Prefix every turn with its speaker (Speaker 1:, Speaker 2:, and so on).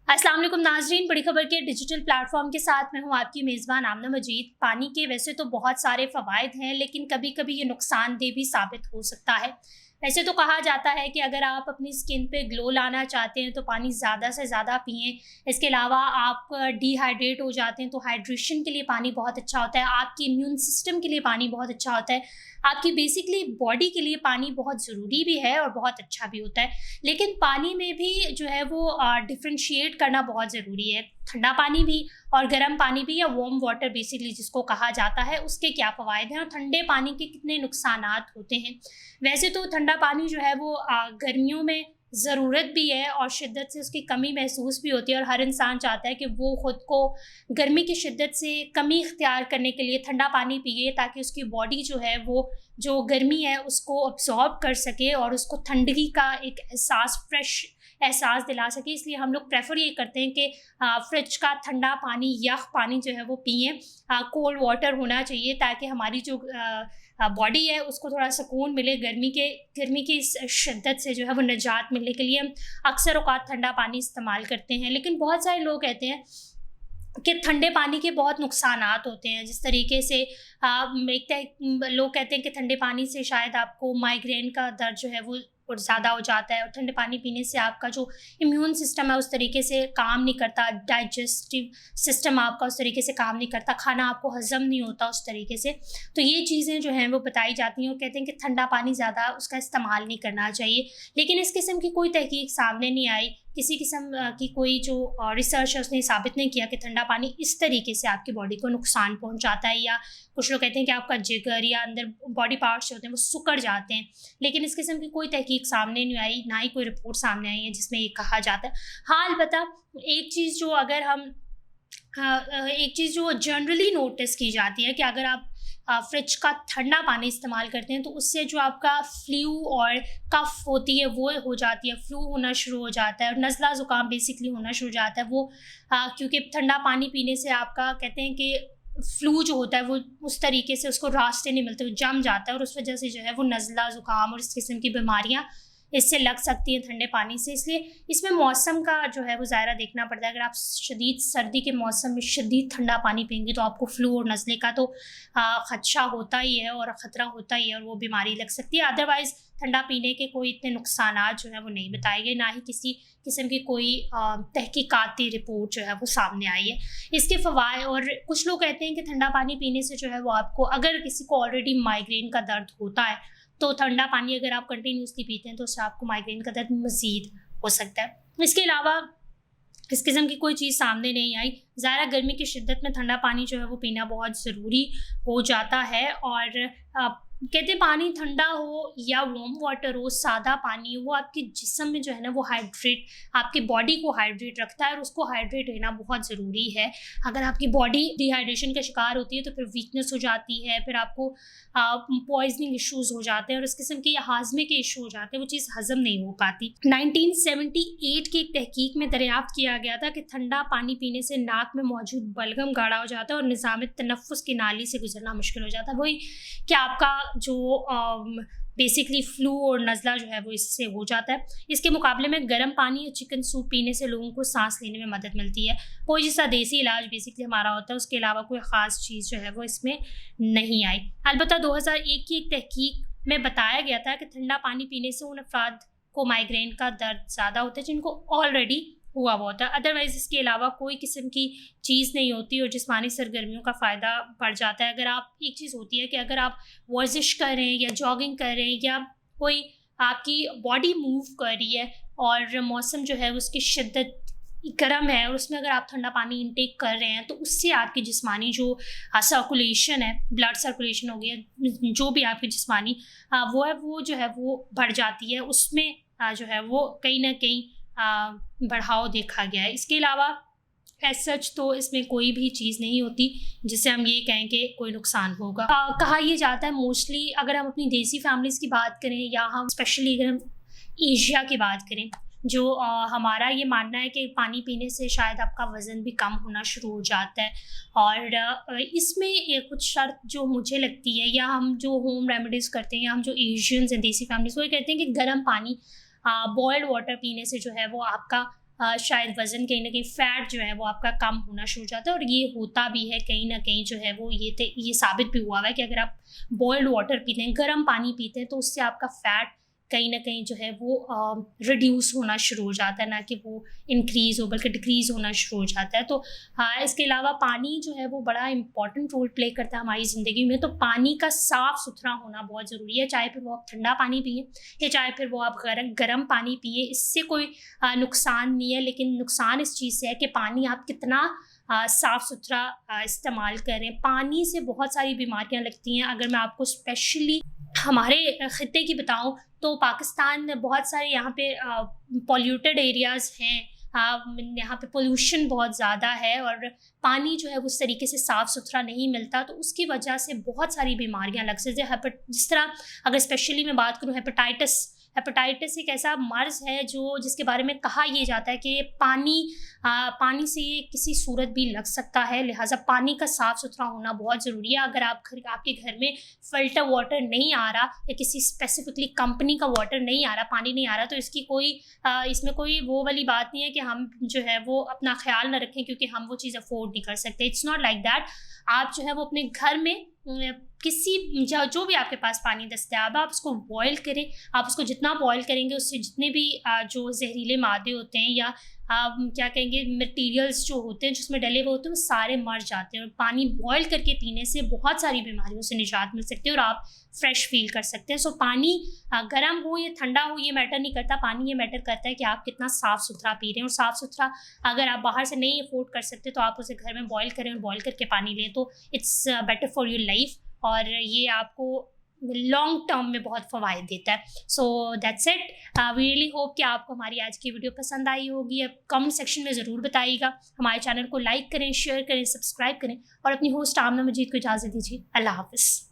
Speaker 1: अस्सलाम वालेकुम नाज़रीन, बड़ी खबर के डिजिटल प्लेटफॉर्म के साथ मैं हूँ आपकी मेज़बान आमना मजीद। पानी के वैसे तो बहुत सारे फ़वाइद हैं, लेकिन कभी-कभी ये नुकसानदेह भी साबित हो सकता है। वैसे तो कहा जाता है कि अगर आप अपनी स्किन पे ग्लो लाना चाहते हैं तो पानी ज़्यादा से ज़्यादा पिएँ। इसके अलावा आप डिहाइड्रेट हो जाते हैं तो हाइड्रेशन के लिए पानी बहुत अच्छा होता है। आपके इम्यून सिस्टम के लिए पानी बहुत अच्छा होता है। आपकी बेसिकली बॉडी के लिए पानी बहुत ज़रूरी भी है और बहुत अच्छा भी होता है। लेकिन पानी में भी जो है वो डिफरेंशिएट करना बहुत ज़रूरी है। ठंडा पानी भी और गर्म पानी भी, या वार्म वाटर बेसिकली जिसको कहा जाता है, उसके क्या फ़वाइद हैं और ठंडे पानी के कितने नुकसानात होते हैं। वैसे तो ठंडा पानी जो है वो गर्मियों में ज़रूरत भी है और शिद्दत से उसकी कमी महसूस भी होती है, और हर इंसान चाहता है कि वो ख़ुद को गर्मी की शिद्दत से कमी इख्तियार करने के लिए ठंडा पानी पिए, ताकि उसकी बॉडी जो है वो जो गर्मी है उसको अब्ज़ॉर्ब कर सके और उसको ठंडगी का एक एहसास, फ्रेश एहसास दिला सके। इसलिए हम लोग प्रेफ़र ये करते हैं कि फ्रिज का ठंडा पानी, यख़ पानी जो है वो पिएँ। कोल्ड वाटर होना चाहिए ताकि हमारी जो बॉडी है उसको थोड़ा सुकून मिले, गर्मी की इस शिद्दत से जो है वो निजात मिलने के लिए हम अक्सर औक़ात ठंडा पानी इस्तेमाल करते हैं। लेकिन बहुत सारे लोग कहते हैं कि ठंडे पानी के बहुत नुकसानात होते हैं। जिस तरीके से लोग कहते हैं कि ठंडे पानी से शायद आपको माइग्रेन का दर्द जो है वो और ज़्यादा हो जाता है, और ठंडे पानी पीने से आपका जो इम्यून सिस्टम है उस तरीके से काम नहीं करता, डाइजेस्टिव सिस्टम आपका उस तरीके से काम नहीं करता, खाना आपको हज़म नहीं होता उस तरीके से। तो ये चीज़ें जो हैं वो बताई जाती हैं और कहते हैं कि ठंडा पानी ज़्यादा उसका इस्तेमाल नहीं करना चाहिए। लेकिन इस किस्म की कोई तहकीक सामने नहीं आई, किसी किस्म की कोई जो रिसर्च है उसने साबित नहीं किया कि ठंडा पानी इस तरीके से आपकी बॉडी को नुकसान पहुंचाता है, या कुछ लोग कहते हैं कि आपका जिगर या अंदर बॉडी पार्ट्स जो होते हैं वो सिकुड़ जाते हैं। लेकिन इस किस्म की कोई तहकीक सामने नहीं आई, ना ही कोई रिपोर्ट सामने आई है जिसमें ये कहा जाता है। हाँ, अलबत्ता एक चीज़ जो अगर हम एक चीज़ जो जनरली नोटिस की जाती है कि अगर आप फ्रिज का ठंडा पानी इस्तेमाल करते हैं तो उससे जो आपका फ्लू और कफ़ होती है वो हो जाती है, फ्लू होना शुरू हो जाता है और नज़ला ज़ुकाम बेसिकली होना शुरू हो जाता है। वो क्योंकि ठंडा पानी पीने से आपका कहते हैं कि फ्लू जो होता है वो उस तरीके से उसको रास्ते नहीं मिलते, वो जम जाता है, और उस वजह से जो है वो नज़ला ज़ुकाम और इस किस्म की बीमारियाँ इससे लग सकती हैं ठंडे पानी से। इसलिए इसमें मौसम का जो है वो ज़ायरा देखना पड़ता है। अगर आप शदीद सर्दी के मौसम में शदीद ठंडा पानी पिएंगे तो आपको फ्लू और नज़ले का तो ख़दशा होता ही है और ख़तरा होता ही है, और वो बीमारी लग सकती है। अदरवाइज़ ठंडा पीने के कोई इतने नुकसानात जो है वो नहीं बताए गए, ना ही किसी किस्म की कोई तहकीकाती रिपोर्ट जो है वो सामने आई है। इसके फ़वाइद, और कुछ लोग कहते हैं कि ठंडा पानी पीने से जो है वो आपको, अगर किसी को ऑलरेडी माइग्रेन का दर्द होता है तो ठंडा पानी अगर आप कंटिन्यूसली पीते हैं तो उससे आपको माइग्रेन का दर्द मज़ीद हो सकता है। इसके अलावा इस किस्म की कोई चीज़ सामने नहीं आई। ज़ाहिर है गर्मी की शिद्दत में ठंडा पानी जो है वो पीना बहुत ज़रूरी हो जाता है, और कहते हैं पानी ठंडा हो या वार्म वाटर हो, सादा पानी, वो आपके जिस्म में जो है ना वो आपकी बॉडी को हाइड्रेट रखता है, और उसको हाइड्रेट रहना बहुत ज़रूरी है। अगर आपकी बॉडी डिहाइड्रेशन का शिकार होती है तो फिर वीकनेस हो जाती है, फिर आपको पॉइजनिंग इश्यूज़ हो जाते हैं और इस किस्म के या हाजमे के इशू हो जाते हैं, वो चीज़ हज़म नहीं हो पाती। 1978 की एक तहकीक में दरियाफ्त किया गया था कि ठंडा पानी पीने से नाक में मौजूद बलगम गाढ़ा हो जाता है और निज़ाम तनफ़ुस की नाली से गुजरना मुश्किल हो जाता है। वही कि आपका जो बेसिकली फ्लू और नज़ला जो है वो इससे हो जाता है। इसके मुकाबले में गर्म पानी या चिकन सूप पीने से लोगों को सांस लेने में मदद मिलती है। कोई जैसा देसी इलाज बेसिकली हमारा होता है, उसके अलावा कोई ख़ास चीज़ जो है वो इसमें नहीं आई। अलबत्ता 2001 की एक तहकीक में बताया गया था कि ठंडा पानी पीने से उन अफराद को माइग्रेन का दर्द ज़्यादा होता है जिनको ऑलरेडी हुआ हुआ होता है। अदरवाइज़ इसके अलावा कोई किस्म की चीज़ नहीं होती और जिस्मानी सरगर्मियों का फ़ायदा बढ़ जाता है। अगर आप, एक चीज़ होती है कि अगर आप वर्जिश कर रहे हैं या जॉगिंग कर रहे हैं या कोई आपकी बॉडी मूव कर रही है और मौसम जो है उसकी शिद्दत गर्म है और उसमें अगर आप ठंडा पानी इंटेक कर रहे हैं तो उससे आपकी जिस्मानी जो सर्कुलेशन है, ब्लड सर्कुलेशन हो गया, जो भी आपकी जिस्मानी वो है वो जो है वो बढ़ जाती है, उसमें जो है वो कहीं ना कहीं बढ़ाव देखा गया है। इसके अलावा एज सच तो इसमें कोई भी चीज़ नहीं होती जिससे हम ये कहें कि कोई नुकसान होगा। कहा यह जाता है मोस्टली, अगर हम अपनी देसी फैमिलीज़ की बात करें या हम स्पेशली अगर हम एशिया की बात करें, जो हमारा ये मानना है कि पानी पीने से शायद आपका वज़न भी कम होना शुरू हो जाता है। और इसमें कुछ शर्त जो मुझे लगती है, या हम जो होम रेमेडीज़ करते हैं या हम जो एशियंस हैं देसी फैमिलीज़, वो ये कहते हैं कि गर्म पानी बॉइल्ड वाटर पीने से जो है वो आपका शायद वज़न कहीं न कहीं फ़ैट जो है वो आपका कम होना शुरू हो जाता है। और ये होता भी है कहीं न कहीं, जो है वो ये साबित भी हुआ है कि अगर आप बॉइल्ड वाटर पीते हैं, गर्म पानी पीते हैं, तो उससे आपका फ़ैट कहीं न कहीं जो है वो रिड्यूस होना शुरू हो जाता है, ना कि वो इंक्रीज़ हो बल्कि डिक्रीज़ होना शुरू हो जाता है। तो हाँ, इसके अलावा पानी जो है वो बड़ा इम्पोर्टेंट रोल प्ले करता है हमारी ज़िंदगी में। तो पानी का साफ़-सुथरा होना बहुत ज़रूरी है, चाहे फिर वो आप ठंडा पानी पिएँ या चाहे फिर वो आप गरम पानी पिएँ। इससे कोई नुकसान नहीं है, लेकिन नुकसान इस चीज़ से है कि पानी आप कितना साफ़-सुथरा इस्तेमाल करें। पानी से बहुत सारी बीमारियाँ लगती हैं। अगर मैं आपको स्पेशली हमारे ख़ित्ते की बताऊँ, तो पाकिस्तान में बहुत सारे यहाँ पे पॉल्यूटेड एरियाज़ हैं। यहाँ पे पोल्यूशन बहुत ज़्यादा है और पानी जो है वो उस तरीके से साफ़-सुथरा नहीं मिलता, तो उसकी वजह से बहुत सारी बीमारियाँ लग सकती हैं। जिस तरह अगर स्पेशली मैं बात करूँ, हेपेटाइटिस एक ऐसा मर्ज़ है जिसके बारे में कहा ये जाता है कि पानी से ये किसी सूरत भी लग सकता है। लिहाज़ा पानी का साफ़-सुथरा होना बहुत ज़रूरी है। अगर आपके घर में फ़िल्टर वाटर नहीं आ रहा या किसी स्पेसिफ़िकली कंपनी का वाटर नहीं आ रहा, पानी नहीं आ रहा, तो इसमें कोई वो वाली बात नहीं है कि हम जो है वो अपना ख़्याल ना रखें क्योंकि हम वो चीज़ अफ़ोर्ड नहीं कर सकते। It's not like that. आप जो है वो अपने घर में जो भी आपके पास पानी दस्तयाब है, आप उसको बॉयल करें। आप उसको जितना बॉयल करेंगे, उससे जितने भी जो ज़हरीले मादे होते हैं या क्या कहेंगे मटीरियल्स जो होते हैं जिसमें डले हुए होते हैं, वो सारे मर जाते हैं। और पानी बॉयल करके पीने से बहुत सारी बीमारियों से निजात मिल सकती है और आप फ्रेश फील कर सकते हैं। सो पानी गर्म हो या ठंडा हो, ये मैटर नहीं करता। पानी ये मैटर करता है कि आप कितना साफ़-सुथरा पी रहे हैं। और साफ़-सुथरा अगर आप बाहर से नहीं अफोर्ड कर सकते, तो आप उसे घर में बॉयल करें और बॉयल करके पानी लें, तो it's better for your life और ये आपको लॉन्ग टर्म में बहुत फ़वाइद देता है। So that's it. We really hope कि आपको हमारी आज की वीडियो पसंद आई होगी। अब कमेंट सेक्शन में ज़रूर बताइएगा। हमारे चैनल को लाइक करें, शेयर करें, सब्सक्राइब करें और अपनी होस्ट आमना मजीद को इजाज़त दीजिए। अल्लाह हाफ़िज़।